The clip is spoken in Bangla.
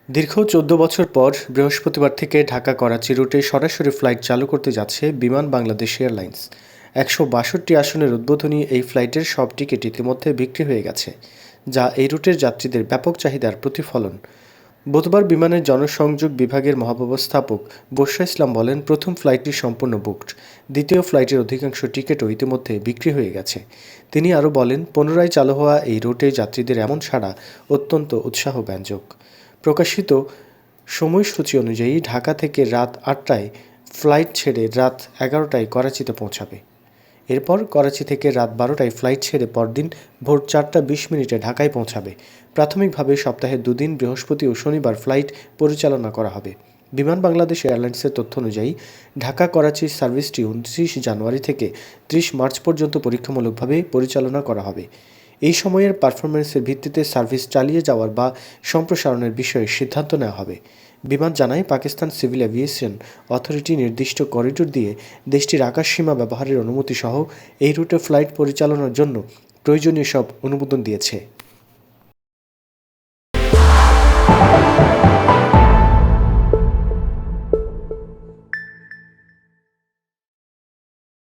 দীর্ঘ ১৪ বছর পর বৃহস্পতিবার থেকে ঢাকা-করাচি রুটে সরাসরি ফ্লাইট চালু করতে যাচ্ছে বিমান বাংলাদেশ এয়ারলাইন্স। ১৬২ আসনের উদ্বোধনী এই ফ্লাইটের সব টিকিট ইতিমধ্যে বিক্রি হয়ে গেছে, যা এই রুটের যাত্রীদের ব্যাপক চাহিদার প্রতিফলন। বুধবার বিমানের জনসংযোগ বিভাগের মহাব্যবস্থাপক বশরা ইসলাম বলেন, প্রথম ফ্লাইটটি সম্পূর্ণ বুকড, দ্বিতীয় ফ্লাইটের অধিকাংশ টিকিটও ইতিমধ্যে বিক্রি হয়ে গেছে। তিনি আরও বলেন, পুনরায় চালু হওয়া এই রুটে যাত্রীদের এমন সাড়া অত্যন্ত উৎসাহব্যঞ্জক। প্রকাশিত সময়সূচি অনুযায়ী ঢাকা থেকে রাত ৮টায় ফ্লাইট ছেড়ে রাত ১১টায় করাচিতে পৌঁছাবে। এরপর করাচি থেকে রাত ১২টায় ফ্লাইট ছেড়ে পরদিন ভোর ৪টা ২০ মিনিটে ঢাকায় পৌঁছাবে। প্রাথমিকভাবে সপ্তাহে দুদিন বৃহস্পতি ও শনিবার ফ্লাইট পরিচালনা করা হবে। বিমান বাংলাদেশ এয়ারলাইন্সের তথ্য অনুযায়ী ঢাকা করাচি সার্ভিসটি ২৯ জানুয়ারি থেকে ৩০ মার্চ পর্যন্ত পরীক্ষামূলকভাবে পরিচালনা করা হবে। এই সময়ের পারফরম্যান্সের ভিত্তিতে সার্ভিস চালিয়ে যাওয়ার বা সম্প্রসারণের বিষয়ে সিদ্ধান্ত নেওয়া হবে। বিমান জানায়, পাকিস্তান সিভিল এভিয়েশন অথরিটি নির্দিষ্ট করিডোর দিয়ে দেশটির আকাশসীমা ব্যবহারের অনুমতি সহ এই রুটে ফ্লাইট পরিচালনার জন্য প্রয়োজনীয় সব অনুমোদন দিয়েছে।